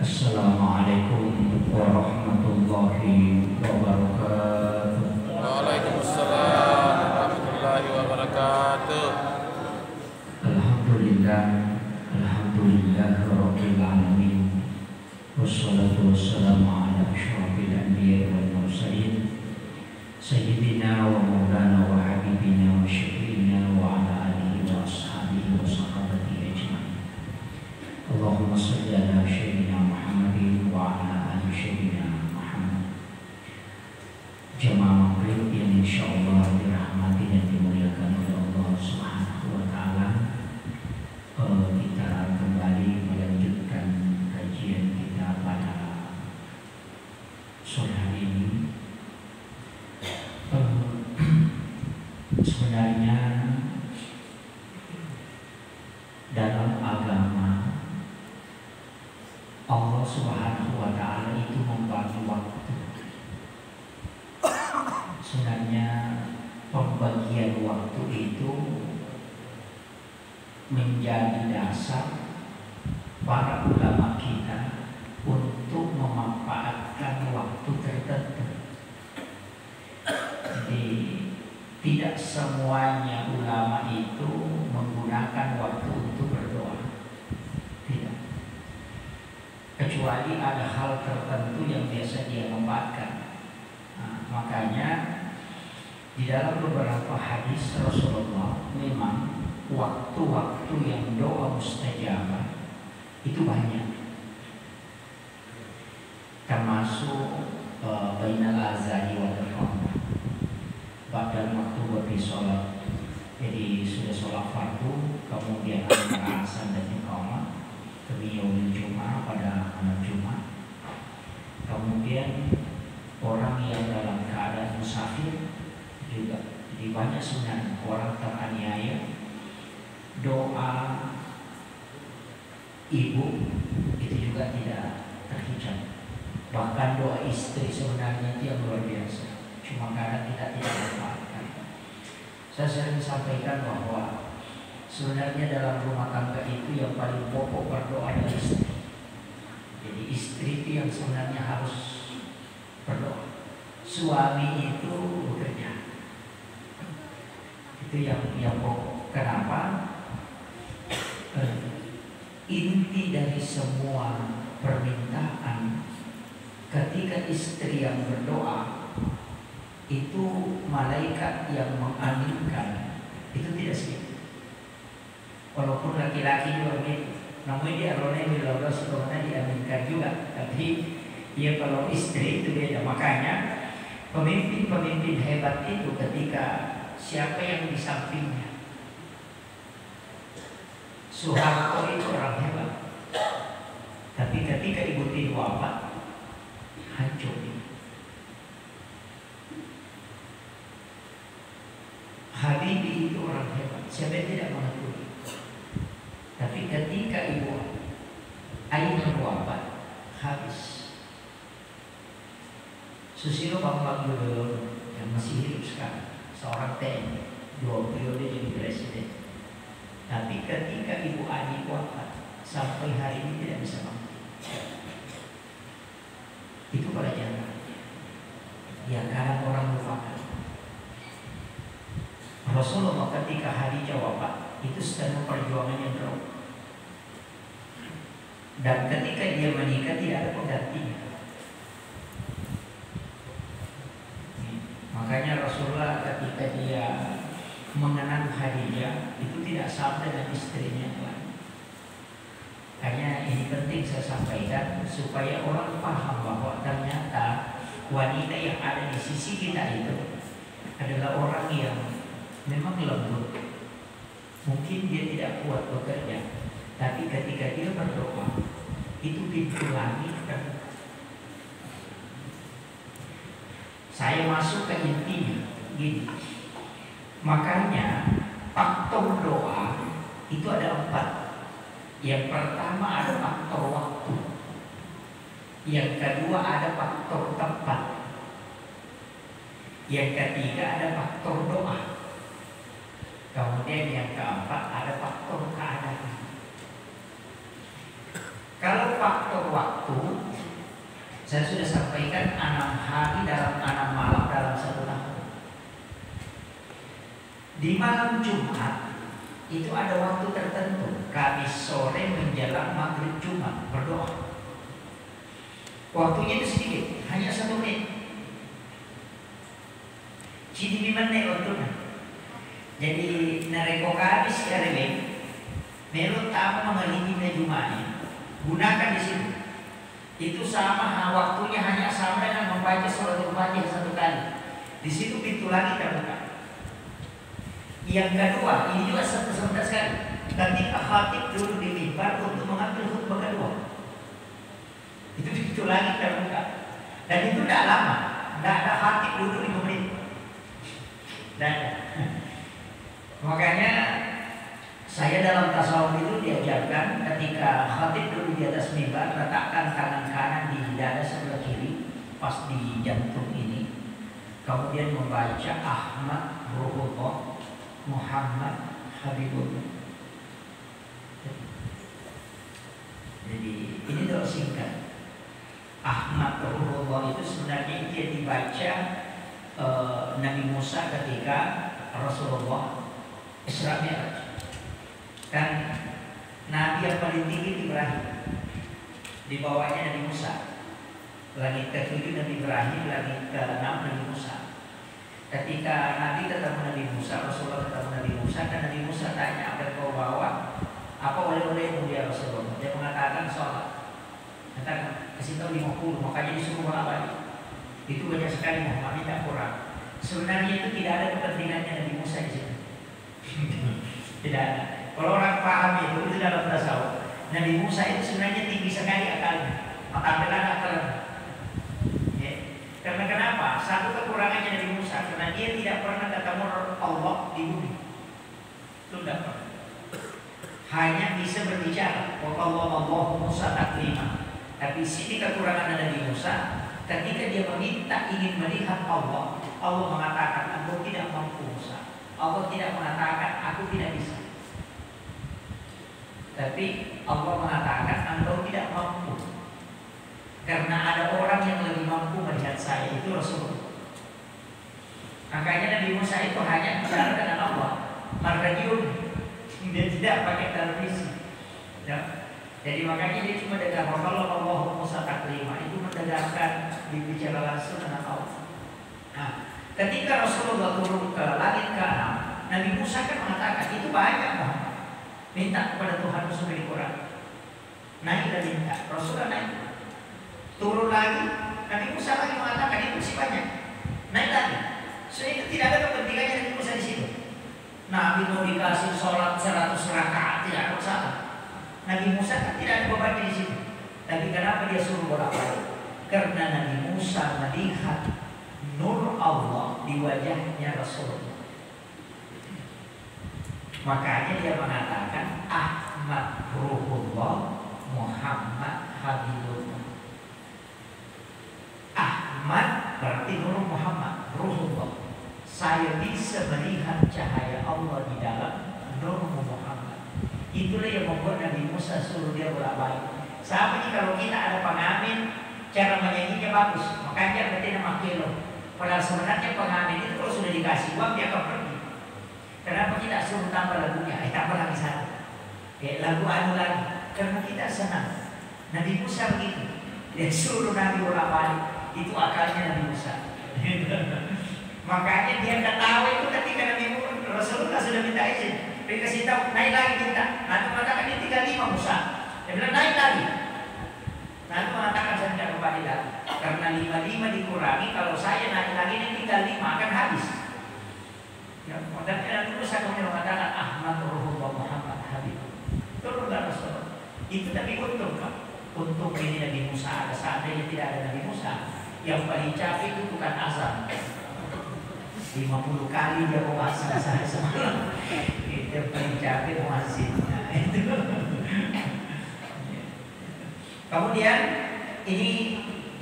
Assalamualaikum warahmatullahi wabarakatuh. Waalaikumsalam warahmatullahi wabarakatuh. Alhamdulillah, alhamdulillah rabbil alamin. Wassalatu wassalamu ala asyrafil anbiya'i wal mursalin sayyidina wa maulana wa habibina wa syafi'ina wa ala alihi wa ashabihi wa sahabatihi ajma'in. Allahumma salli ala sayyidina Muhammadin wa ala ali sayyidina Muhammad. Jamaah maghrib yang insyaallah dirahmati dan dimuliakan oleh Allah Subhanahu wa taala. Kita kembali melanjutkan kajian kita pada sore hari ini. Sebenarnya dalam agama Allah Subhanahu wa taala itu membagi waktu. Sebenarnya pembagian waktu itu menjadi dasar para ulama kita untuk memanfaatkan waktu tertentu. Jadi tidak semuanya ulama itu menggunakan waktu untuk berdoa. Tidak. Kecuali ada hal tertentu yang biasa dia manfaatkan. Makanya di dalam beberapa hadis Rasulullah memang waktu-waktu yang doa mustajabah itu banyak. Termasuk bainal azani wal iqamah. Pada waktu bagi sholat. Jadi sudah sholat fardu, kemudian antara azan dan iqamah demi yaumul Jumat pada malam Jumat. Kemudian orang yang dalam keadaan musafir juga. Jadi banyak sebenarnya orang teraniaya, doa ibu itu juga tidak terhijab. Bahkan doa istri sebenarnya itu yang luar biasa. Cuma karena kita tidak manfaatkan. Saya sering sampaikan bahwa sebenarnya dalam rumah tangga itu yang paling pokok berdoa adalah istri. Jadi istri itu yang sebenarnya harus berdoa. Suami itu bekerja. Itu yang pokok. Kenapa? Inti dari semua permintaan ketika istri yang berdoa itu malaikat yang mengaminkan itu tidak sedikit. Walaupun laki-laki juga begitu, namun dia rolnya bila sebenarnya diaminkan juga. Tapi ya kalau istri itu beda. Makanya pemimpin-pemimpin hebat itu ketika siapa yang di sampingnya. Soeharto itu orang hebat, tapi ketika Ibu Tien wafat hancur. Habibie itu orang hebat, siapa yang tidak mengakui. Tapi ketika Ibu Ainun wafat, habis. Susilo Bambang Yudhoyono yang masih hidup sekarang, seorang TNI, 2 periode jadi presiden. Tapi ketika Ibu Ani wafat, sampai hari ini tidak bisa mati. Itu pelajaran. Ya karena orang lupakan. Rasulullah ketika Khadijah wafat itu sedang perjuangan yang berat. Dan ketika dia menikah tidak ada penggantinya. Makanya Rasulullah ketika dia mengenang Khadijah itu tidak sama dengan istrinya yang lain. Hanya ini penting saya sampaikan supaya orang paham bahwa ternyata wanita yang ada di sisi kita itu adalah orang yang memang lembut. Mungkin dia tidak kuat bekerja, tapi ketika dia berdoa itu pintu langit terbuka. Saya masuk ke intinya gini. Makanya faktor doa itu ada 4. Yang pertama ada faktor waktu. Yang kedua ada faktor tempat. Yang ketiga ada faktor doa. Kemudian yang keempat ada faktor keadaan. Kalau faktor-waktu. Saya sudah sampaikan 6 hari dalam 6 malam dalam 1 tahun. Di malam Jumat itu ada waktu tertentu, Kamis sore menjelang maghrib Jumat berdoa. Waktunya itu sedikit, hanya 1 menit. Jadi menit waktunya. Jadi nareko Kamis karebe, menurut tamu mengalami Jumatnya, gunakan di situ. Itu sama waktunya hanya sama dengan membaca surat Al-Fatihah 1 kali. Di situ pintu lagi terbuka. Yang kedua, ini juga sebentar sekali. Ketika khatib duduk di mimbar untuk mengambil khutbah kedua, itu pintu lagi terbuka. Dan itu tidak lama, tidak ada khatib duduk 5 menit. Dan makanya saya dalam tasawuf itu diajarkan ketika khatib duduk di atas mimbar, letakkan tangan kanan di dada sebelah kiri, pas di jantung ini. Kemudian membaca Ahmad Ruhullah Muhammad Habibullah. Jadi ini doa singkat. Ahmad Ruhullah itu sebenarnya dia dibaca Nabi Musa ketika Rasulullah Isra Mi'raj. Kan Nabi yang paling tinggi Ibrahim, di bawahnya Nabi Musa. Langit ke-7 Nabi Ibrahim, langit ke-6 Nabi Musa. Ketika Nabi ketemu Nabi Musa, Rasulullah ketemu Nabi Musa, dan Nabi Musa tanya, apa yang kau bawa? Apa oleh-olehmu ya Rasulullah? Dia mengatakan sholat. Katakan, kasih tahu 50, makanya disuruh bolak-balik. Itu banyak sekali, Muhammad tidak kurang. Sebenarnya itu tidak ada kepentingannya Nabi Musa di sini. Tidak ada. Kalau orang paham itu dalam tasawuf, Nabi Musa itu sebenarnya tinggi sekali akalnya, matabelan akalnya. Karena kenapa? Satu kekurangannya Nabi Musa, karena dia tidak pernah ketemu Allah di bumi. Itu tidak pernah. Hanya bisa berbicara. Wakallahu Musa taklima. Tapi sini kekurangan Nabi Musa, ketika dia meminta ingin melihat Allah, Allah mengatakan, engkau tidak mampu Musa. Allah tidak mengatakan, aku tidak bisa. Tapi Allah mengatakan, engkau tidak mampu. Karena ada orang yang lebih mampu melihat saya, itu Rasulullah. Makanya Nabi Musa itu hanya bicara dengan Allah, marradiun. Dia tidak pakai televisi. Ya. Jadi makanya dia cuma dengar Allah Musa taklima, itu mendengarkan berbicara langsung dengan Allah. Nah, ketika Rasulullah turun ke langit ke-6, Nabi Musa kan mengatakan itu banyak Muhammad. Minta kepada Tuhan supaya dikurangi. Naik dan minta, Rasulullah naik. Turun lagi, Nabi Musa lagi mengatakan itu masih banyak. Naik lagi. So itu tidak ada kepentingannya Nabi Musa di situ. Nabi mau dikasih sholat 100 rakaat tidak ada masalah. Nabi Musa kan tidak ada bebannya di situ. Tapi kenapa dia suruh bolak-balik? Karena Nabi Musa melihat nur Allah di wajahnya Rasulullah. Makanya dia mengatakan Ahmad Ruhullah Muhammad Habibullah. Ahmad berarti Nur Muhammad, Ruhullah. Saya bisa melihat cahaya Allah di dalam Nur Muhammad. Itulah yang membuat Nabi Musa suruh dia bolak-balik. Sama nih kalau kita ada pengamen, cara menyanyinya bagus, makanya berarti nama kilo. Padahal sebenarnya pengamen itu kalau sudah dikasih uang dia akan pergi. Kenapa kita suruh tambah lagunya? Tambah lagi satu. Lagu anu lagi. Karena kita senang. Nabi Musa begitu. Dia suruh Nabi bolak-balik. Itu akalnya Nabi Musa. Makanya dia ketawa itu ketika Nabi Rasulullah sudah minta izin. Dia kasih tahu naik lagi minta. Nabi mengatakan ini 35 Musa. Dia bilang naik lagi. Nabi mengatakan saya tidak kembali lagi. Karena 55 dikurangi, kalau saya naik lagi ini 35 akan habis. Ya, dan Nabi Musa kemudian mengatakan Ahmad Ruhullah Muhammad Habib. Turunlah Rasulullah. Itu tapi untung kan. Untung ini Nabi Musa ada, seandainya tidak ada Nabi Musa, yang paling capek itu bukan azan. 50 kali dia mau azan saya semalam. Itu paling capek mau azan. Nah, itu. Kemudian ini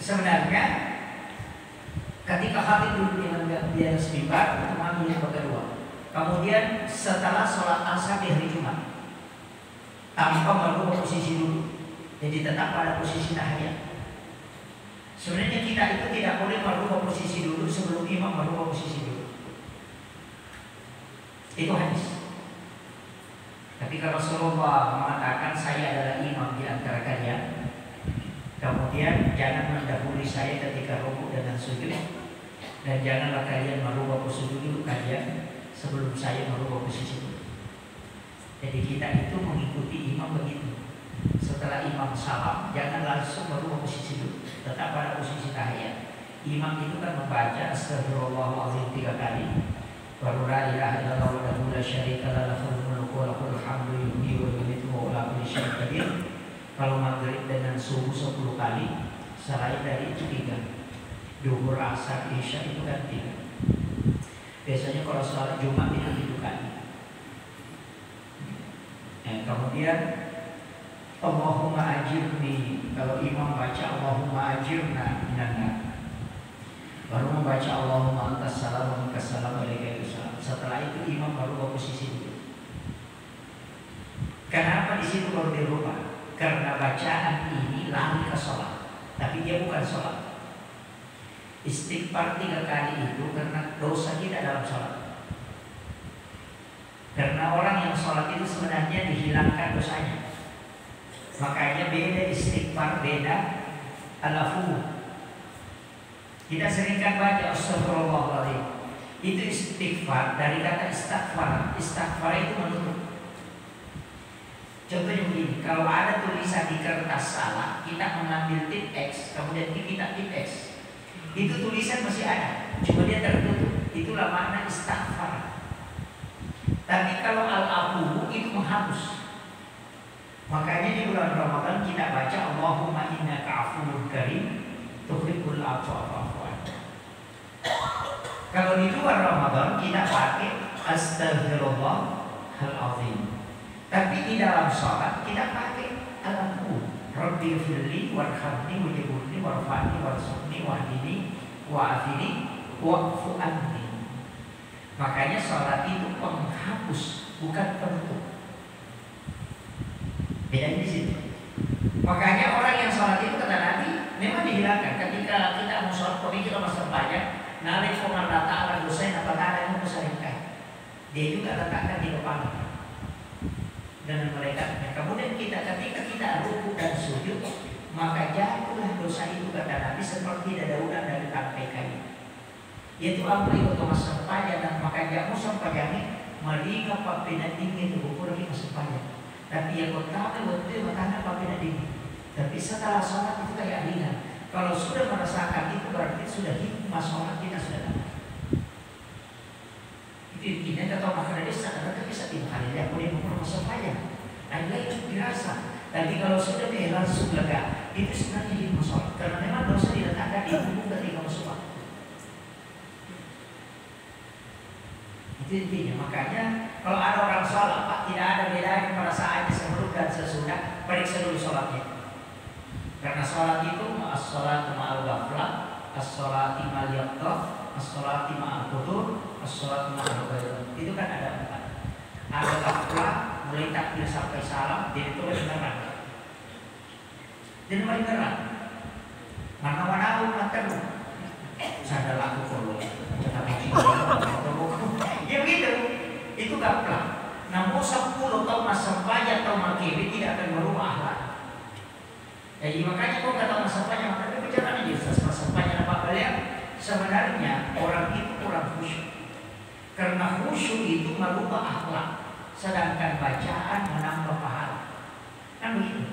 sebenarnya ketika khatib duduk di atas mimbar itu mengambil yang kedua. Kemudian setelah sholat asar di hari Jumat, tanpa merubah posisi duduk, Jadi tetap pada posisi tahiyat. Sebenarnya kita itu tidak boleh merubah posisi dulu sebelum imam merubah posisi dulu. Itu hadis. Tapi kalau Rasulullah mengatakan saya adalah imam di antara kalian, kemudian jangan mendahului saya ketika rukuk dengan sujud, dan janganlah kalian merubah posisi dulu kalian sebelum saya merubah posisi dulu. Jadi kita itu mengikuti imam begitu. Setelah imam salam, jangan langsung merubah posisi dulu, tetap pada posisi tahiyat. Imam itu kan membaca astagfirullahaladzim 3 kali, baru la ilaha illallah wahdahu la syarika lah lahul mulku wa lahul hamdu yuhyi wa yumiitu wa ala kulli syai'in qadir. Kalau maghrib dengan subuh 10 kali, selain dari itu 3. Duhur, asar, isya itu kan 3. Biasanya kalau sholat Jumat itu 7 kali. Kemudian Allahumma ajirni, kalau imam baca Allahumma ajirna minannar, baru membaca Allahumma antas salam wa minkas salam wa ilaika salam. Setelah itu imam baru posisi dulu. Kenapa di situ baru dirubah? Karena bacaan ini lari ke sholat, tapi dia bukan sholat. Istighfar 3 kali itu karena dosa kita dalam sholat. Karena orang yang sholat itu sebenarnya dihilangkan dosanya. Makanya beda istighfar, beda al-afu. Kita seringkan baca astagfirullahaladzim. Itu istighfar dari kata istighfar. Istighfar itu menutup. Contohnya begini, kalau ada tulisan di kertas salah, kita mengambil tip X, kemudian kita tip X. Itu tulisan masih ada, cuma dia tertutup. Itulah makna istighfar. Tapi kalau al-afu itu menghapus. Makanya di bulan Ramadan kita baca Allahumma innaka afuwwun karim tuhibbul afwa fa'fu anni. Kalau di luar Ramadan kita pakai astagfirullahalazim. Tapi di dalam sholat kita pakai al-afu. Rabbi firli warhamni wajibuni warfa'ni warzuqni wahdini wa'afini wa'fu anni. Makanya sholat itu penghapus, bukan penutup. Bedanya di situ. Makanya orang yang sholat itu kata Nabi memang dihilangkan ketika kita mau sholat pemikir sama sembahyang. Nalik pemerintah Allah dosain apa ada yang musyarakah. Dia juga letakkan di kepala dengan malaikatnya. Kemudian ketika kita ruku dan sujud, maka jatuhlah dosa itu kata Nabi seperti dadaunan dari tangkai kayu. Yaitu amri untuk sembahyang dan maka jamu sembahyang malika papina dingin ukur lagi sembahyang. Tapi yang pertama waktu itu matanya pakai dingin. Tapi setelah sholat itu kayak ringan. Kalau sudah merasakan itu berarti sudah hikmah sholat kita sudah dapat. Itu intinya kita makan dari sana kita bisa 3 kali ya boleh mengukur sembahyang. Nah itu dirasa. Tapi kalau sudah langsung lega, itu sebenarnya hikmah sholat. Karena memang dosa diletakkan di tubuh ketika masuk waktu. Itu intinya. Makanya kalau ada orang sholat, Pak, tidak ada bedanya pada saatnya sebelum dan sesudah, periksa dulu sholatnya. Karena sholat itu as-sholatu ma'al ghaflah, as-sholati ma'al yaqdah, as-sholati ma'al qudur, as-sholati ma'al ghairah. Itu kan ada 4. Ada ghaflah, mulai takbir sampai salam, dia itu beneran. Dan beneran. Mana-mana makan. Sadar aku perlu. Ya begitu. Itu ghaflah. Namun 10 tahun sembahyang atau maghrib tidak akan berubah akhlak. Jadi makanya kau kata sembahyang, makanya bicara aja sembahyang apa kalian. Sebenarnya orang itu kurang khusyuk. Karena khusyuk itu merubah akhlak, sedangkan bacaan menambah pahala. Kan begitu.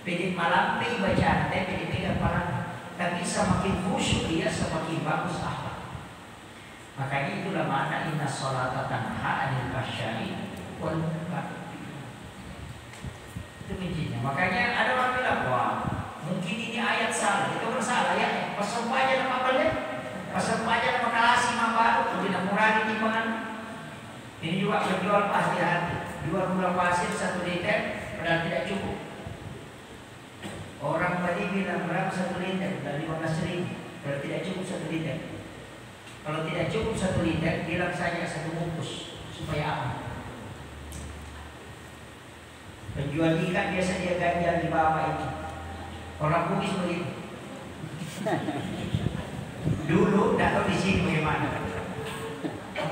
Pedit malam bacaan, pedit pegang pahala. Tapi semakin khusyuk dia semakin bagus akhlak. Makanya itulah makna inna sholata tanha 'anil fahsya'i wal munkar. Itu kuncinya. Makanya ada orang bilang, wah mungkin ini ayat salah. Itu bersalah ya. Persembahyang apa kalian? Persembahyang apa kalasi baru tidak mengurangi timbangan. Ini juga berjual pasir hati. Jual gula pasir 1 liter padahal tidak cukup. Orang tadi bilang berapa 1 liter? Dari 15.000. Berarti tidak cukup 1 liter. Kalau tidak cukup 1 liter, bilang saja 1 bungkus supaya aman. Penjual ikan biasa dia ganjal di bawah ini. Orang Bugis begitu. Dulu tidak tahu di sini bagaimana.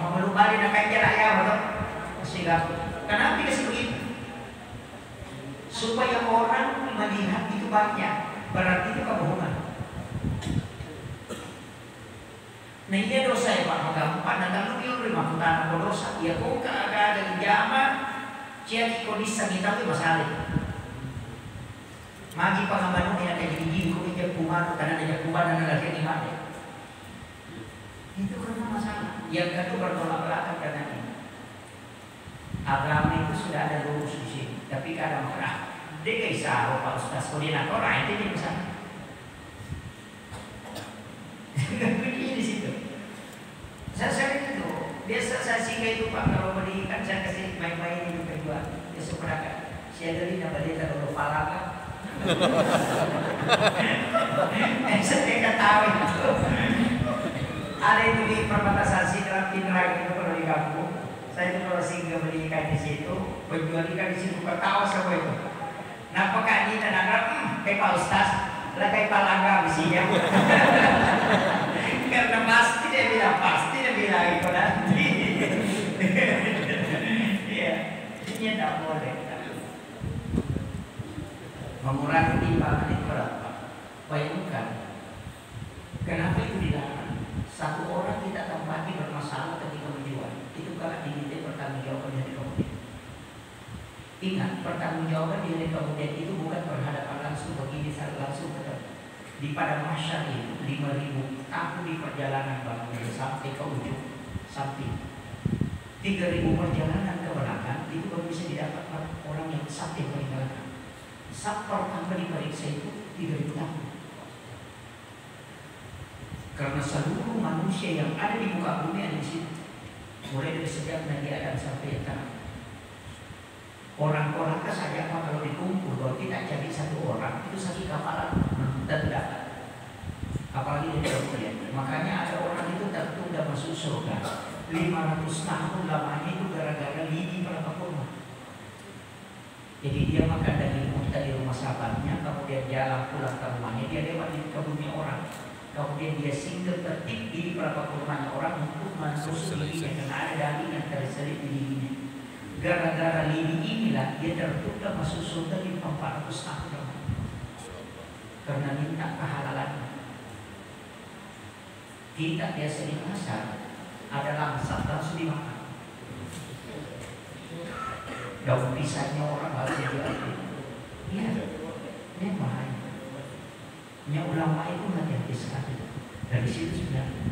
Mau belum balik nak kaji ayam atau sehingga kenapa dikasih begitu? Supaya orang melihat itu banyak, berarti itu kebohongan. Nah ini dosa ya Pak, gampang. Nah kalau dia terima tanah dosa, ya kok ada jama, jadi kondisi kita itu masalah. Magi pengamatan yang kayak gini, kok dia kuman karena dia kuman dan lagi mati. Itu karena masalah. Yang kedua bertolak belakang karena ini. Agama itu sudah ada lurus di sini, tapi kadang merah. Dia kisah Pak Ustaz koordinator, itu dia bisa. Begini di situ. Saya itu biasa saya singgah itu Pak kalau beli kan saya kasih main-main itu kedua. Dia seperakan. Saya dari nama dia kalau parah kan. Saya ketawa itu. Ada itu di perbatasan Sidra Pinrang itu kalau di kampung. Saya itu kalau singgah beli ikan di situ, penjual ikan di situ ketawa semua itu. Nah pekan ini tenang kayak Pak Ustaz, lah kayak Pak Langga bisinya. Karena pasti dia bilang itu nanti. Iya, ini tidak boleh. Mengurangi timbangan itu berapa? Bayangkan, kenapa itu dilarang? Satu orang tidak tempati bermasalah ketika menjual. Itu kalau diminta pertanggungjawaban dari kemudian. Ingat, pertanggungjawaban dari kemudian itu bukan berhadapan langsung begini langsung ketemu. Di padang mahsyar itu 5.000 tahun di perjalanan bangun sampai ke ujung samping 3.000 perjalanan ke belakang itu baru bisa didapat orang yang sampai ke belakang. Saat pertama diperiksa itu 3.000 tahun. Karena seluruh manusia yang ada di muka bumi ada di situ. Mulai dari sejak Nabi Adam sampai sekarang. Orang-orang saja kalau dikumpul kalau tidak jadi satu orang itu satu kapalan dan dapat. Apalagi dari kemudian. Makanya ada orang itu tertunda masuk surga 500 tahun lamanya itu gara-gara lidi berapa kurma. Jadi dia makan daging unta di rumah sahabatnya, kemudian jalan pulang ke rumahnya, dia lewat di kebunnya orang. Kemudian dia singgah tertib di berapa kurmanya orang untuk masuk lidinya karena ada daging yang terselip di lidinya. Gara-gara lidi inilah dia tertunda masuk surga di 400 tahun karena minta kehalalannya. Kita biasa di pasar ada langsat langsung dimakan. Daun pisangnya orang harus dijual. Iya, ini bahaya. Nya ulama itu hati-hati sekali. Dari situ sebenarnya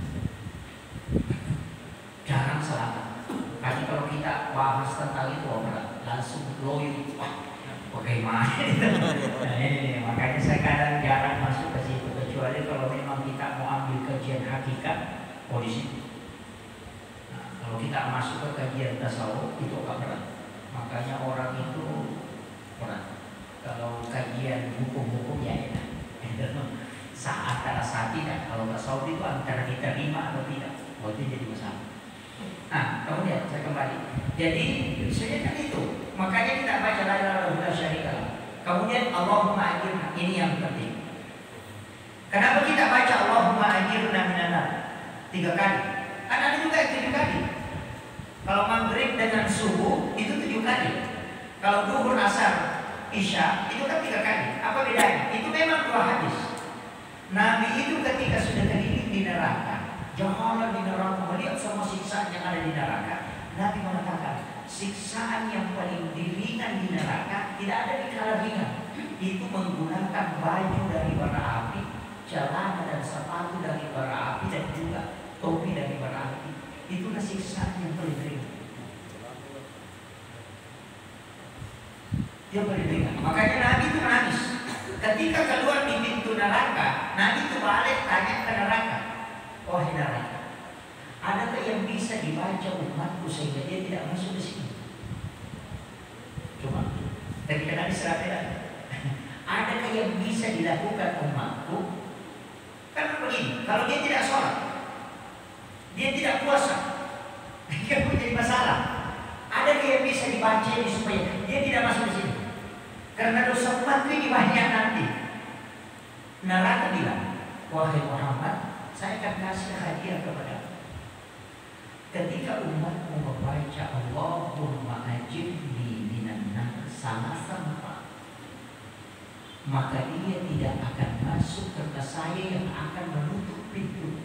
jarang salah. Tadi kalau kita bahas tentang itu orang langsung loyo, bagaimana? Nah, ini makanya saya kadang jarang masuk ke situ kecuali kalau memang kita mau ambil kajian hakikat di situ. Nah, kalau kita masuk ke kajian tasawuf itu agak berat. Makanya orang itu berat. Kalau kajian hukum-hukum ya enak. Saat tidak. Kalau tasawuf itu antara kita terima atau tidak. Itu jadi masalah. Nah, kemudian saya kembali. Jadi sebenarnya kan itu. Makanya kita baca la ilaha illallah syarika. Kemudian Allahumma ajirna, ini yang penting. Kenapa kita baca Allahumma ajirna minan nar 3 kali? Kan ada juga 7 kali. Kalau maghrib dengan subuh itu 7 kali. Kalau duhur, asar, isya itu kan 3 kali. Apa bedanya? Itu memang 2 hadis. Nabi itu ketika sudah terlilit di neraka, jalan di neraka melihat semua siksaan yang ada di neraka, Nabi mengatakan siksaan yang paling ringan di neraka tidak ada di kala ringan. Itu menggunakan baju dari bara api, celana dan sepatu dari bara api, dan juga topi dari bara api. Itulah siksaan yang paling ringan. Yang paling ringan. Makanya Nabi itu menangis. Ketika keluar di pintu neraka, Nabi itu balik tanya ke neraka, wahai neraka, adakah yang bisa dibaca umatku sehingga dia tidak masuk ke sini? Coba, ketika Nabi serapnya, adakah yang bisa dilakukan umatku? Kan begini, kalau dia tidak sholat, dia tidak puasa, dia punya masalah. Adakah yang bisa dibaca ini supaya dia tidak masuk ke sini? Karena dosa umat ini banyak nanti. wahai Muhammad, saya akan kasih hadiah kepadamu. Ketika umatmu membaca Allahumma ajirni minan nar sama-sama, maka dia tidak akan masuk karena saya yang akan menutup pintu.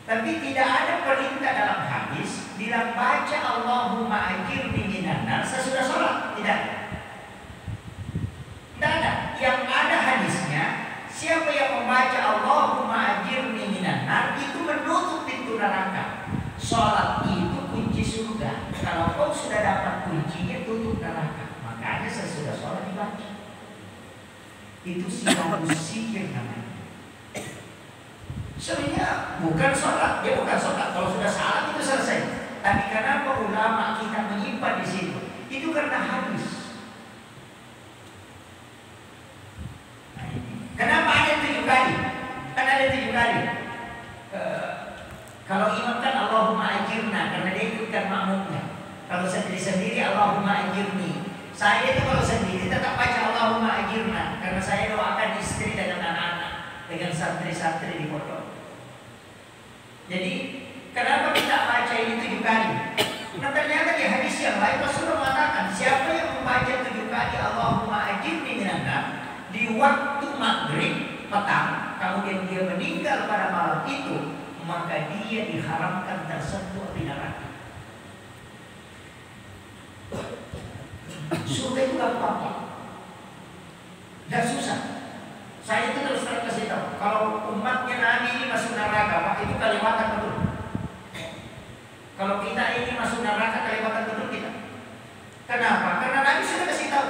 Tapi tidak ada perintah dalam hadis bila baca Allahumma ajirni minan nar sesudah sholat, tidak ada. Yang ada hadisnya, siapa yang membaca Allahumma ajirni minan nar itu menutup pintu neraka. Sholat itu kunci surga. Kalau kau sudah dapat kuncinya, tutup neraka. Makanya sesudah sholat dibaca. Itu silabus sihir namanya. Sebenarnya bukan sholat, dia bukan sholat. Kalau sudah salat itu selesai. Tapi kenapa ulama kita menyimpan di situ? Itu karena hadis. Kenapa ada 7 kali? Kan ada 7 kali. Kalau imam kan Allahumma ajirna, karena dia ikutkan makmumnya. Kalau sendiri-sendiri Allahumma ajirni. Saya itu kalau sendiri tetap baca Allahumma ajirna, karena saya doakan istri dengan anak-anak, dengan santri-santri di pondok. Jadi kenapa kita baca ini 7 kali? Nah ternyata di hadis yang lain Rasulullah mengatakan, siapa yang membaca 7 kali Allahumma ajirni minan nar di waktu maghrib petang, kemudian dia meninggal pada malam itu, maka dia diharamkan tersentuh api neraka. Surga itu gampang, gak susah. Saya itu terus terang kasih tahu, kalau umatnya Nabi ini masuk neraka, Pak, itu kelewatan betul. Kalau kita ini masuk neraka, kelewatan betul kita. Kenapa? Karena Nabi sudah kasih tahu.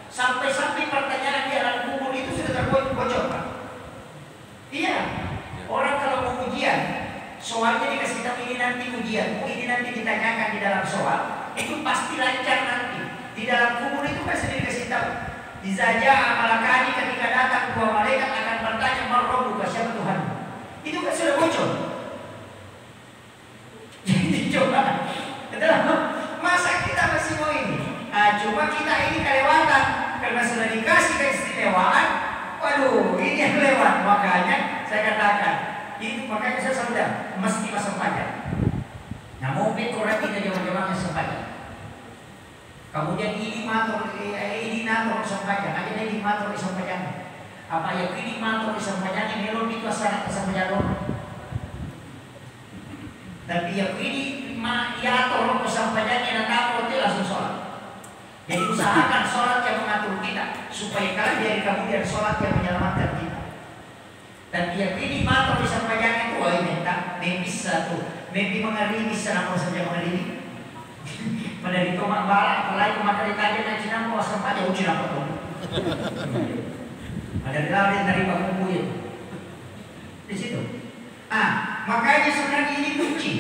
Sampai-sampai pertanyaan di alam kubur itu sudah terbocor, Pak. Iya. Orang kalau mau ujian, soalnya dikasih tahu ini nanti ujian, ini nanti ditanyakan di dalam soal, itu pasti lancar nanti. Di dalam kubur itu kan sudah dikasih tahu. Dizaja amalakani ketika datang 2 malaikat akan bertanya marrobuka, siapa Tuhan? Itu kan sudah bocor. Jadi coba, masa kita masih mau ini? Cuma kita ini kelewatan karena sudah dikasih keistimewaan. Waduh, ini yang lewat. Makanya saya katakan, itu makanya saya sadar mesti masuk pajak. Nah, mau orang kita jawab-jawabnya sempajak. Kemudian ini matur isang pajak, aja ini matur isang pajak. Apa yang ini matur isang pajak ini melon itu asal isang pajak. Tapi yang ini yator isang pajak yang tahu itu langsung sholat. Jadi usahakan sholat yang mengatur kita supaya kalian dari kemudian sholat yang menyelamatkan kita. Dan yang ini matur isang pajak itu minta bisa tuh, mimpi mengalami senang saja mengalami. Pada di tomak barat, apalagi kemarin tadi nak cina mau asam aja uji apa tuh? Ada dalil dari bangun buyut di situ. Makanya sebenarnya ini kunci.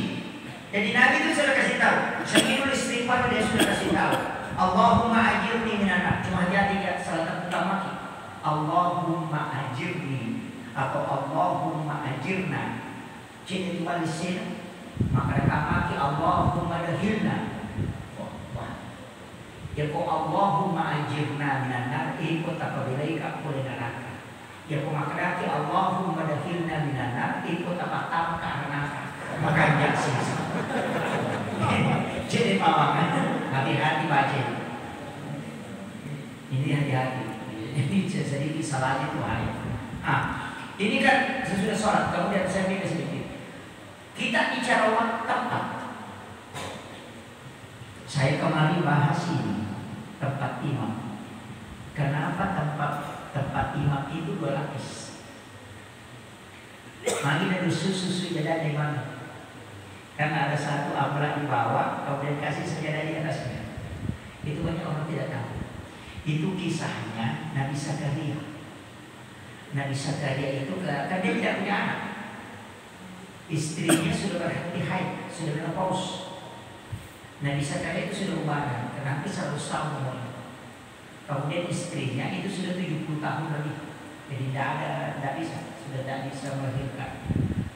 Jadi Nabi itu sudah kasih tahu. Sebelum istighfar dia sudah kasih tahu. Allahumma ajirni minan nar. Cuma hati-hati ya, salah utama. Allahumma ajirni atau Allahumma ajirna. Jadi itu balisin. Maka kata Allahumma dahilna. Ya ko Allahumma ajirna minan nar ikut apabila boleh neraka. Ya ko makrati Allahumma dahilna minan nar ikut apa tamka neraka. Makanya sih. Jadi pamangan hati-hati baca. Ini hati-hati. Ini jadi salahnya itu ayat. Ini kan sesudah sholat kemudian saya minta sedikit. Kita bicara waktu tempat. Saya kemarin bahas ini tempat imam. Kenapa tempat imam itu 2 lapis? Mari dari susu jadah di mana? Karena ada satu amplas di bawah, kemudian kasih sejadah di atasnya. Itu banyak orang tidak tahu. Itu kisahnya Nabi Zakaria. Nabi Zakaria itu kan dia tidak punya anak. Istrinya sudah berhenti haid, sudah menopause. Nabi Zakaria itu sudah umurnya, hampir 100 tahun umurnya. Kemudian istrinya itu sudah 70 tahun lebih. Jadi tidak bisa, sudah tidak bisa melahirkan.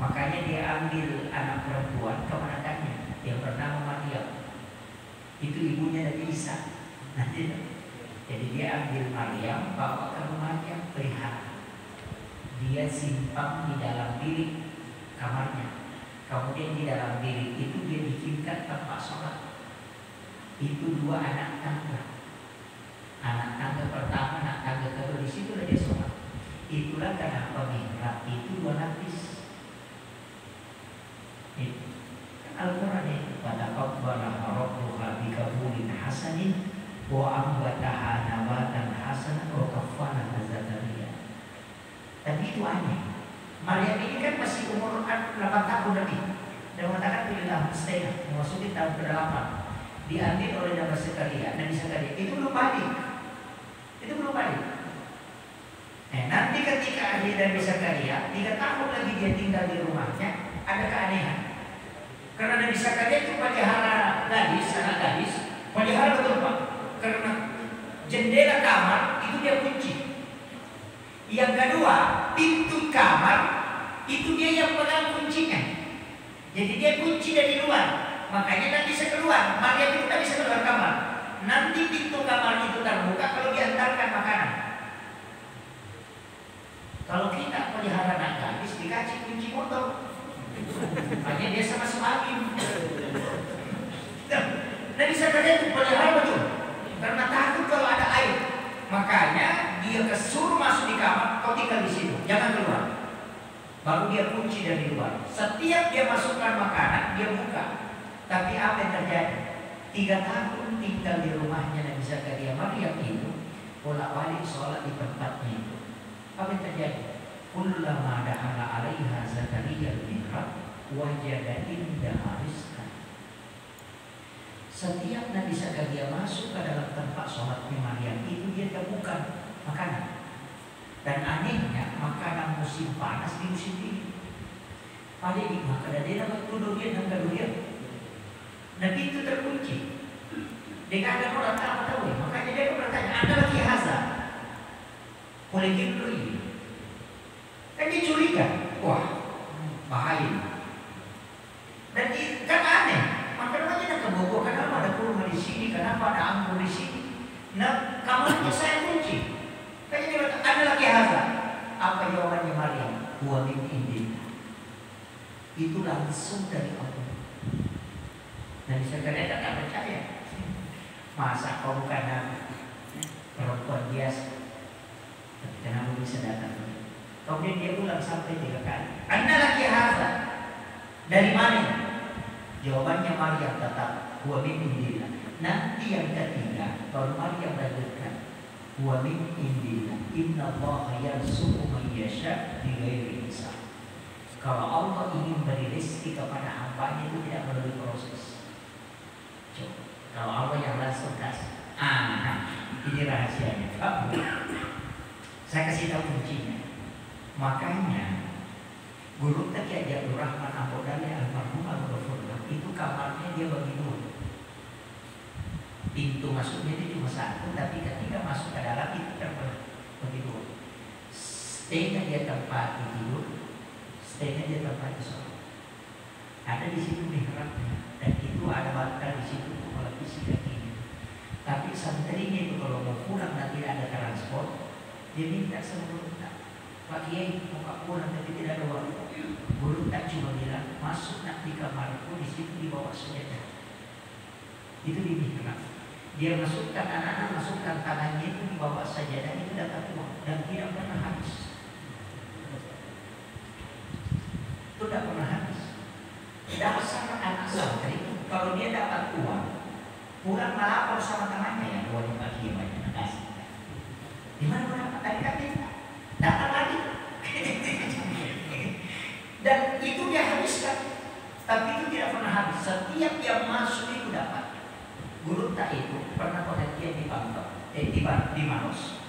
Makanya dia ambil anak perempuan keponakannya yang bernama Maryam. Itu ibunya Nabi Isa. Nanti Jadi dia ambil Maryam, bawa ke rumahnya, pelihara. Dia simpan di dalam bilik kamarnya. Kemudian di dalam bilik itu dia bikinkan tempat sholat. Itu 2 anak tangga. Anak tangga pertama, anak tangga kedua, di situ dia sholat. Itulah kenapa mihrab itu 2 lapis. Itu Al-Quran itu pada qabbala rabbuha bikabulin hasanin wa ambataha nabatan hasanan wa kaffana Zakaria. Tapi itu aneh. Maryam ini kan masih umur 8 tahun lebih. Dan mengatakan pilihlah setengah, memasuki tahun ke-8. Diambil oleh Nabi Zakaria. Nabi Zakaria itu belum balik. Nanti ketika akhir Nabi Zakaria 3 tahun lagi dia tinggal di rumahnya, ada keanehan. Karena Nabi Zakaria itu pelihara gadis, anak gadis, pelihara betul Pak. Karena jendela kamar itu dia kunci. Yang kedua, pintu kamar itu dia yang pegang kuncinya. Jadi dia kunci dari luar, makanya tidak bisa keluar. Maryam itu tidak bisa keluar kamar. Nanti pintu kamar itu terbuka kalau diantarkan makanan. Kalau kita pelihara anak gadis dikasih kunci motor, makanya dia sama semakin. Nabi Zakaria itu pelihara betul, karena takut kalau ada air. Makanya dia kesuruh masuk di kamar, kau tinggal di situ, jangan keluar. Baru dia kunci dari luar. Setiap dia masukkan makanan, dia buka. Tapi apa yang terjadi? 3 tahun tinggal di rumahnya Nabi Zakaria, Maryam itu bolak-balik sholat di tempatnya itu. Apa yang terjadi? Kullama dakhala 'alaiha Zakaria al-mihrab wajada indaha rizqan. Setiap Nabi Zakaria masuk ke dalam tempat sholatnya Maryam itu dia temukan makanan. Dan anehnya makanan musim panas di musim dingin. Pada di makanan dia dapat durian dan durian. Nabi itu terkunci. Dia kata orang tahu. Makanya dia bertanya, Anda lagi hazard? Boleh gitu ini. Kan dia curiga. Wah, bahaya. Dan kan aneh. Makanya nak kebobo, kenapa ada kurma di sini? Kenapa ada anggur di sini? Nah, kamarnya saya kunci. Kayaknya dia berkata, Anda lagi hazard? Apa jawabannya Maryam? Wa min indillah. Itu langsung dari Allah. Dan Zakaria tak percaya. Masa kau bukan perempuan biasa? Tapi kenapa bisa datang? Kemudian dia ulang sampai 3 kali. Anda lagi hazard? Dari mana? Jawabannya Maryam tetap wa min indillah. Nanti yang ketiga, kalau Maryam lanjutkan wa min indillah. Innallaha yarzuqu man yasha' bighairi hisab. Kalau Allah ingin beri rezeki kepada hamba-Nya itu tidak melalui proses. Coba, kalau Allah yang langsung kasih. Ini rahasianya. Saya kasih tahu kuncinya. Makanya Guru Taqi Abdul Rahman Abu Dali almarhum al-Ghafurlah itu kamarnya dia bagi 2. Pintu masuknya itu cuma 1, tapi ketika masuk ke dalam itu terbagi 2. Setengah dia tempat tidur, setengah dia tempat sholat. Ada di situ mihrabnya, dan itu ada bantal di situ kalau isi kakinya. Tapi santrinya itu kalau mau pulang nanti ada transport, dia minta sama guru tak, Pak Kiai mau pulang tapi tidak ada waktu. Guru tak cuma bilang masuk nak di kamarku, di situ dibawa senjata. Itu di mihrab. Dia masukkan anak-anak, masukkan tangannya itu dibawa sajadah, itu dapat uang dan tidak pernah habis. Itu tidak pernah habis. Dasar anak santri itu kalau dia dapat uang, pulang melapor sama temannya yang uangnya bagi banyak kasih. Di mana berapa tadi kan datang lagi. Dan itu dia habiskan, tapi itu tidak pernah habis. Setiap yang masuk itu dapat. Guru tak itu pernah penghentian di Bangkok, di Maros.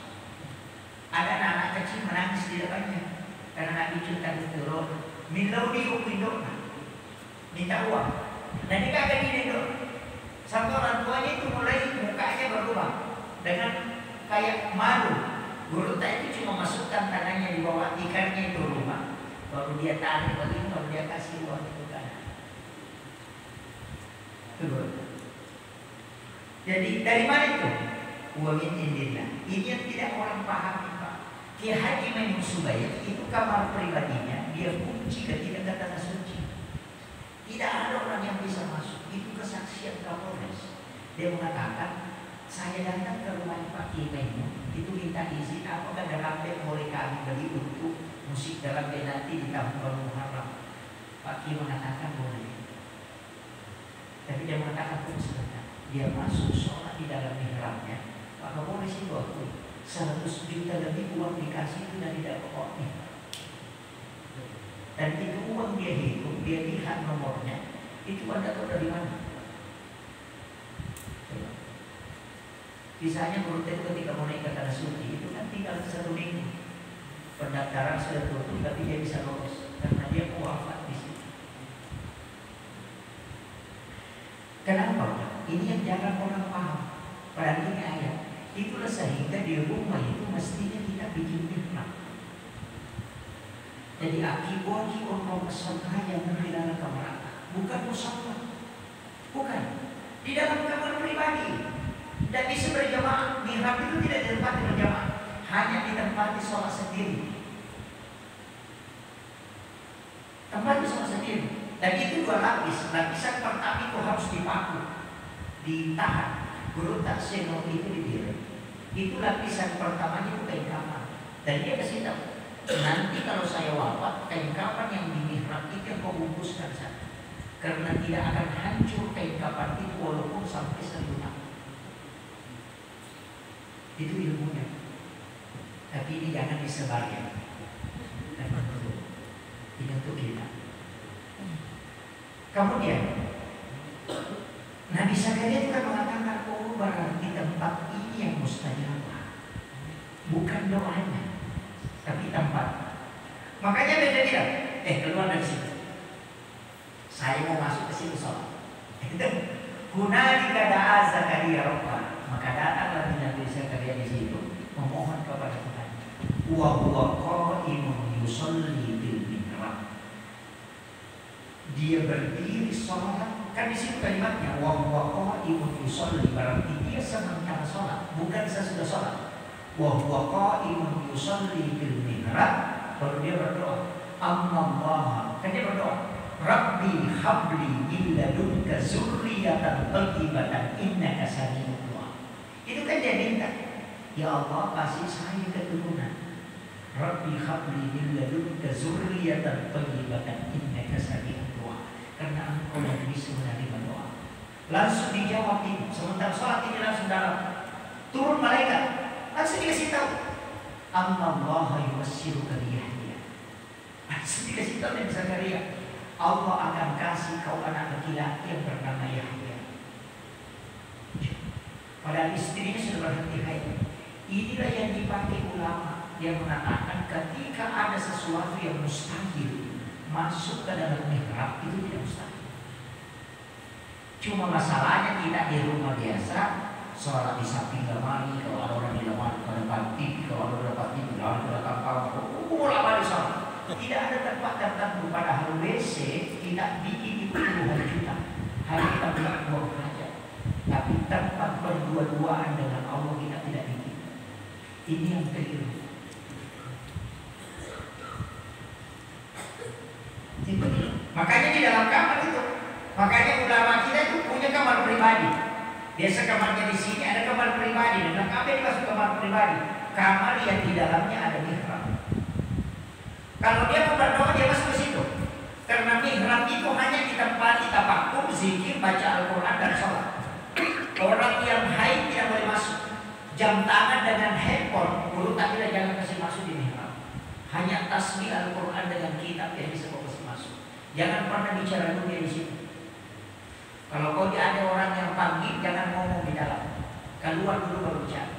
Ada anak kecil menangis di depannya karena Nabi cerita turun, milau diukidona, minta uang. Dan dia kagak gini dong. Sampai orang tuanya itu mulai mukanya berubah dengan kayak malu. Guru tak itu cuma masukkan tangannya di bawah ikannya itu rumah, baru dia tarik begini, baru dia kasih uang itu kan. Itu. Jadi dari mana itu? wa min indillah. Ini yang tidak orang pahami, Pak. Kiai Haji Maimun Subaid itu kamar pribadinya, dia kunci ketika ke tanah suci. Tidak ada orang yang bisa masuk. Itu kesaksian Kapolres. Dia mengatakan, saya datang ke rumah Pak Kiai Maimun, itu minta izin apakah dalam band boleh kami beli untuk musik dalam band nanti di tahun baru Muharram. Pak Kiai mengatakan boleh. Tapi dia mengatakan pun sebentar. Dia masuk sholat di dalam mihrabnya. Pak Kapolres itu waktu 100 juta lebih uang dikasih itu dari dapat pokoknya. Dan itu uang dia hitung, dia lihat nomornya, itu Anda tahu dari mana? Kisahnya menurut itu ketika mau naik ke tanah suci itu kan tinggal 1 minggu. Pendaftaran sudah tutup tapi dia bisa lolos karena dia wafat di situ. Kenapa? Ini yang jarang orang paham. Padahal ini ayat. Itulah sehingga di rumah itu mestinya kita bikin mihrab. Jadi akibat orang pesantren yang dalam kamar, bukan musafir, bukan di dalam kamar pribadi. Dan bisa berjamaah. Mihrab itu tidak ditempati berjamaah, hanya ditempati sholat sendiri. Tempati sholat sendiri. Dan itu 2 lapis. Lapisan pertama itu harus dipaku, ditahan. Guru tak senok itu didiri. Itu lapisan pertamanya itu kain kafan. Dan dia kasih tahu, nanti kalau saya wafat, kain kafan yang di mihrab itu yang kau bungkuskan saja. Karena tidak akan hancur kain kafan itu walaupun sampai 1000 tahun. Itu ilmunya. Tapi ini jangan disebarkan. Ini untuk kita. Kemudian Nabi Zakaria itu kan mengatakan, oh berarti tempat ini yang mustajabah, bukan doanya, tapi tempat. Makanya beda tidak. Keluar dari situ. Saya mau masuk ke situ sholat. Hunalika da'a Zakaria Rabbah. Maka datanglah Nabi Zakaria di situ memohon kepada Tuhan. Wa huwa qa'imun yusalli bil mihrab. Dia berdiri sholat, kan di situ kalimatnya wa huwa qa'imun yusalli, berarti dia sementara sholat, bukan sesudah sholat. Wa huwa qa'imun yusalli bil mihrab, baru dia berdoa. Allah, kan dia berdoa, Rabbi habli min ladunka zurriyatan thayyibatan innaka sami'ud du'a. Itu kan dia minta, ya Allah kasih saya keturunan. Rabbi habli min ladunka zurriyatan thayyibatan innaka sami'ud du'a. Karena engkau yang bisa menerima doa. Langsung dijawab itu. Sementara sholat ini langsung dalam turun malaikat, langsung dikasih tahu, Allah yuwassiruka bi Yahya. Langsung dikasih tahu Nabi Zakaria, Allah akan kasih kau anak laki-laki yang bernama Yahya. Padahal istrinya sudah berhenti haid. Inilah yang dipakai ulama yang mengatakan ketika ada sesuatu yang mustahil masuk ke dalam mihrab itu tidak mustahil. Cuma masalahnya kita di rumah biasa sholat di samping lemari, kalau ada orang di lemari ke depan TV, kalau ada depan TV lari ke belakang kamar, bola balik sholat. Tidak ada tempat tertentu. Padahal WC kita bikin itu puluhan juta, hanya kita buang saja. Tapi tempat berdua-duaan dengan Allah kita tidak bikin. Ini yang keliru. Makanya di dalam kamar itu, makanya ulama kita itu punya kamar pribadi. Biasa kamarnya di sini ada kamar pribadi, dan apa yang masuk kamar pribadi? Kamar yang di dalamnya ada mihrab. Kalau dia mau berdoa dia masuk ke situ. Karena mihrab itu hanya ditempati tabakum, zikir, baca Al-Quran dan sholat. Orang yang haid tidak boleh masuk. Jam tangan dengan handphone, guru tak bila jangan kasih masuk di mihrab. Hanya tasbih Al-Quran dengan kitab yang bisa kau kasih masuk. Jangan pernah bicara dunia di situ. Kalau kau ada orang yang panggil, jangan ngomong di dalam. Keluar dulu baru bicara.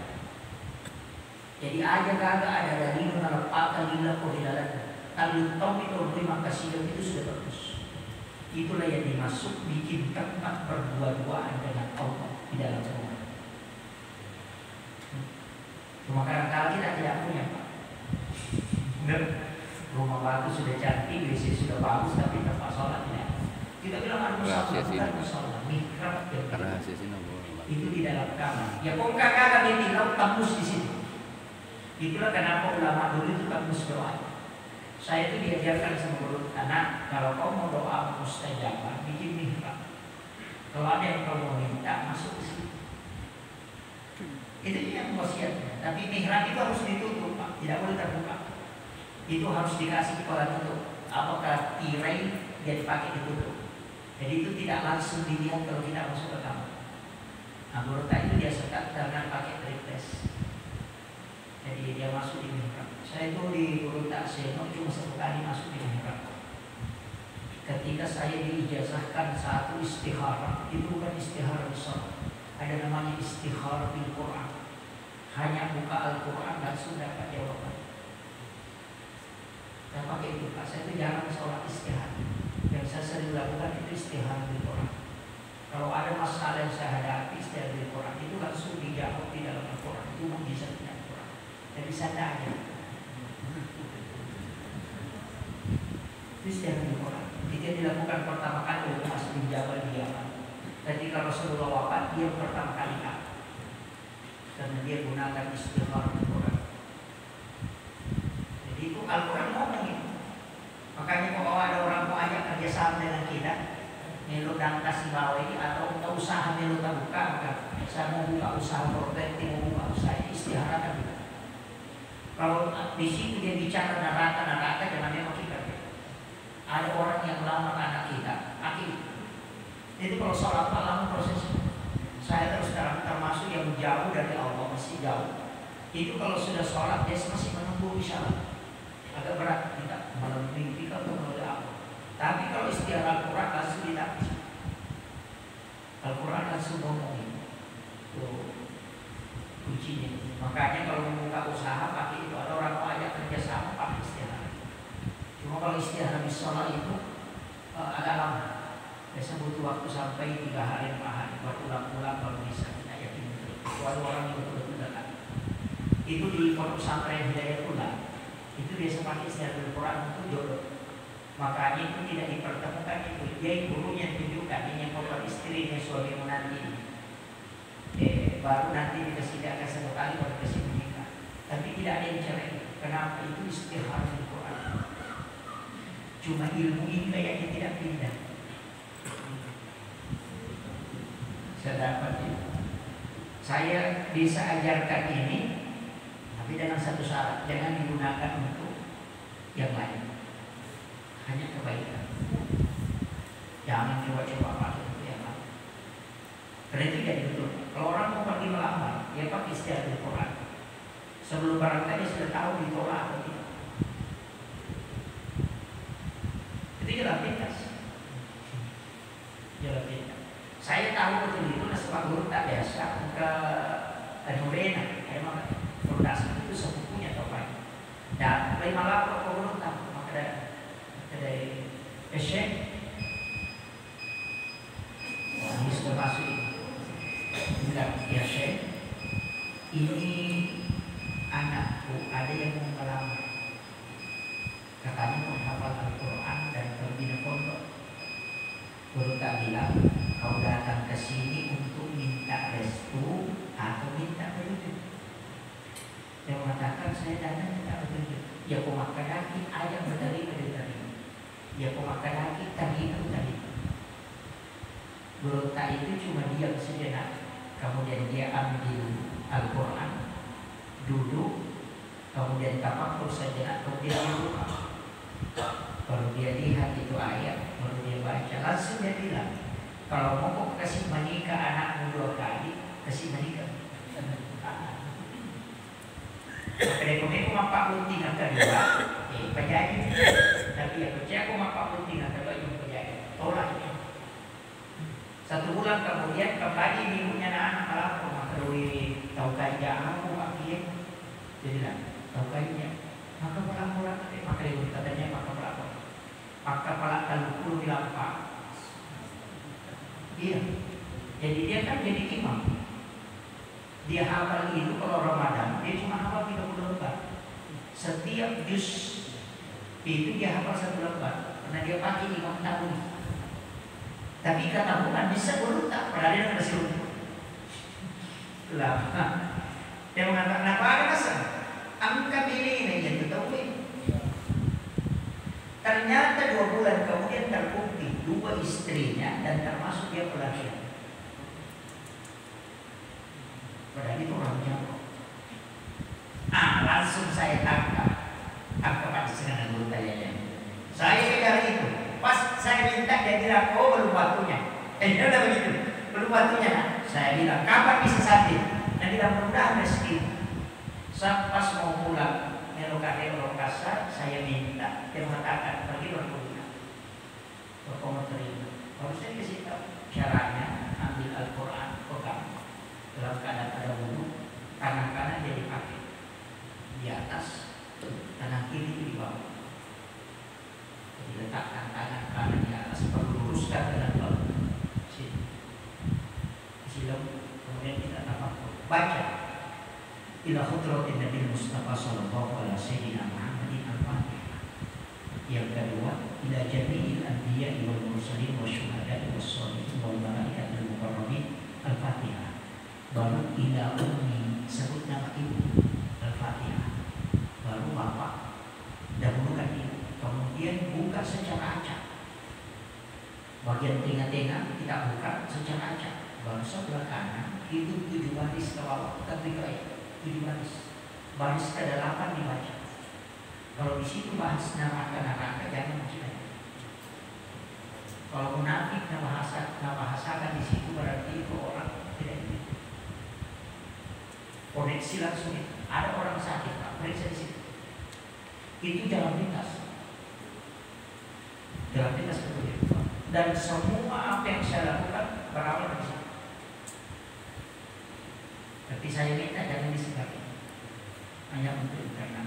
Jadi aja kagak ada dari menolak lillah kau di dalam. Kalau tong itu terima kasih itu sudah bagus. Itulah yang dimasuk bikin tempat berdua-duaan dengan Allah di dalam rumah. Cuma kadang-kadang kita tidak punya, Pak. Rumah batu sudah cantik, WC sudah bagus, tapi tempat sholat tidak. Kita bilang al-musalla, bukan musalla, mihrab. Rahasia sih nopo. Itu di dalam kamar. Ya kok kakak dia bilang tembus di situ. Itulah kenapa ulama dulu itu tembus doa. Saya itu diajarkan sama guru, anak kalau kau mau doa mustajabah bikin mihrab. Kalau ada yang kau mau minta masuk ke situ. Itu yang wasiatnya. Tapi mihrab itu harus ditutup, Pak. Tidak boleh terbuka. Itu harus dikasih kepada tutup. Apakah tirai dia dipakai ditutup. Jadi itu tidak langsung dilihat kalau kita masuk ke kamar. Nah, Burta itu dia sekat dengan pakai triples. Jadi dia masuk di mihrab. Saya itu di Burta Seno cuma satu kali masuk di mihrab. Ketika saya diijazahkan satu istikharah, itu bukan istikharah di sholat. Ada namanya istikharah di Quran. Hanya buka Al-Quran dan sudah dapat jawaban. Saya pakai itu, Pak. Saya itu jarang sholat istikharah. Yang saya sering lakukan itu istikharah di Quran. Kalau ada masalah yang saya hadapi istikharah di Quran, itu langsung dijawab di dalam Al-Quran. Itu mukjizatnya Al-Quran. Jadi saya tanya. Itu istikharah di Quran. Dia dilakukan pertama kali oleh Masih bin Jabal di Yaman. Ketika Rasulullah wafat, dia pertama kali karena dia gunakan istikharah di Quran. Jadi itu Al-Quran ngomong itu. Makanya kalau ada orang mau ajak kerjasama dengan kita, melu dan kasih bawa ini atau untuk usaha melu tak buka, maka saya mau buka usaha properti, mau buka usaha istikharah kan. Kalau di situ dia bicara neraka jangan dia kita. Ada orang yang melamar anak kita, itu kalau sholat malam prosesnya. Saya terus termasuk yang jauh dari Allah, masih jauh. Itu kalau sudah sholat dia masih menunggu isyarat. Agak berat kita malam mimpi kalau menuju Allah. Tapi kalau istilah Al-Quran langsung ditafsir. Al-Quran langsung ngomongin. Tuh kuncinya. Makanya kalau membuka usaha pakai itu. Ada orang mau ajak kerjasama pakai istilah. Cuma kalau istilah di sholat itu agak lama. Biasa butuh waktu sampai 3 hari 4 hari. Waktu pulang kalau bisa kita yakin betul. Kecuali orang yang betul-betul dekat. Itu di pondok pesantren Hidayah Pulang. Itu biasa pakai istilah Al-Quran untuk jodoh. Makanya itu tidak dipertemukan itu. Dia gurunya tunjukkan ini yang kau istrinya suami menanti. Baru nanti dikasih dia akan 1 kali baru dikasih menikah. Tapi tidak ada yang cerai. Kenapa? Itu istikharah Al-Quran. Cuma ilmu ini kayaknya tidak pindah. Saya dapat ya. Saya bisa ajarkan ini, tapi dengan satu syarat, jangan digunakan untuk yang lain. Hanya kebaikan. Jangan coba-coba pakai untuk yang lain. Karena itu jadi betul. Kalau orang mau pergi melamar, dia pakai istilah Al-Quran. Sebelum barangkali sudah tahu ditolak atau tidak. Itu jalan pintas. Jalan pintas. Saya tahu betul itu sepak guru tak biasa ke Nurena, emang produksi itu sepupunya atau apa? Dan 5 lapor ke guru tak, maka dari Syekh, ini sudah masuk ini. Bilang, ya Syekh, ini anakku ada yang mau melamar. Katanya menghafal Al-Quran dan pergi ke pondok. Guru tak bilang, kau datang ke sini untuk minta restu atau minta petunjuk. Dia mengatakan saya datang minta petunjuk. Ya kau makan lagi ayam berterima dari. Ya kau makan lagi terima. Berontak itu cuma diam sejenak. Kemudian dia ambil Al-Quran, duduk, kemudian tafakur sejenak, kemudian dia buka. Baru dia lihat itu ayat, baru dia baca, langsung dia bilang, kalau mau kok kasih menikah anakmu 2 kali, kasih menikah. Kalau aku mampak bunting ang kedua, penjahit. Tapi ya percaya aku mampak bunting ang kedua yung penjahit. Tolak niya. 1 bulan kemudian kembali ibunya anak melapor, maka Dewi tahu kaya aku pakai, jadi lah tahu kaya, maka melapor maka Dewi katanya maka melapor. Maka pala kalukul dilampak. Iya. Jadi dia kan jadi imam. Dia hafal itu kalau Ramadan dia cuma hafal 30 lembar. Setiap juz itu dia hafal 1 lembar. Karena dia pakai imam tahun. Tapi kata bukan bisa berutang, padahal dia masih untung. Lah, dia mengatakan apa ada masa? Angka pilih ini yang tahu. Ternyata 2 bulan kemudian terbukti 2 istrinya dan termasuk dia pelarian. Padahal itu orang Jawa. Langsung saya tangkap dengan anggota yang saya kejar itu. Pas saya minta dia bilang, oh belum waktunya. Dia udah begitu, belum waktunya. Nah. Saya bilang, kapan bisa sakit? Dia bilang, mudah-mudahan rezeki. Pas mau pulang lokasi saya minta, dia mengatakan pergi berpulang. Bapak mau terima. Kalau saya kasih tahu caranya, ambil Al-Quran, pegang dalam keadaan ada wudhu, tangan kanan dia dipakai di atas, tangan kiri di bawah. Jadi letakkan tangan kanan di atas, perlu luruskan dengan bawah. Silam, kemudian kita baca. Ila khudratin Nabi Mustafa sallallahu alaihi wasallam Muhammadin al-Fatihah. Yang kedua, ila jami'il anbiya wal mursalin wasyuhada wassalihin wal malaikatil muqarrabin al-Fatihah. Baru ila ummi, sebut nama ibu, al-Fatihah. Baru bapak, dahulukan ibu. Kemudian buka secara acak. Bagian tengah-tengah kita buka secara acak. Baru sebelah kanan itu 7 baris ke bawah, tapi ke 7 baris. Baris ke-8 dibaca. Kalau di situ bahas neraka jangan baca. Kalau munafik bahasakan di situ berarti itu orang tidak ini. Koneksi langsung itu. Ada orang sakit, Pak, periksa di situ. Itu jalan pintas. Jalan pintas betul. Dan semua apa yang saya lakukan berawal dari situ. Tapi saya minta jangan disebabkan hanya untuk internet.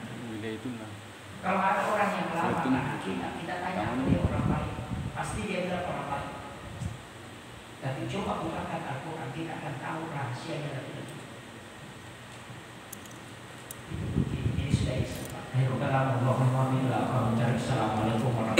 Kalau ada orang yang melamar kita tanya dia orang baik, pasti dia bilang orang baik. Tapi coba bukakan Al-Quran, kita akan tahu rahasia dari itu. Ini sudah isyarat. Assalamualaikum warahmatullahi wabarakatuh.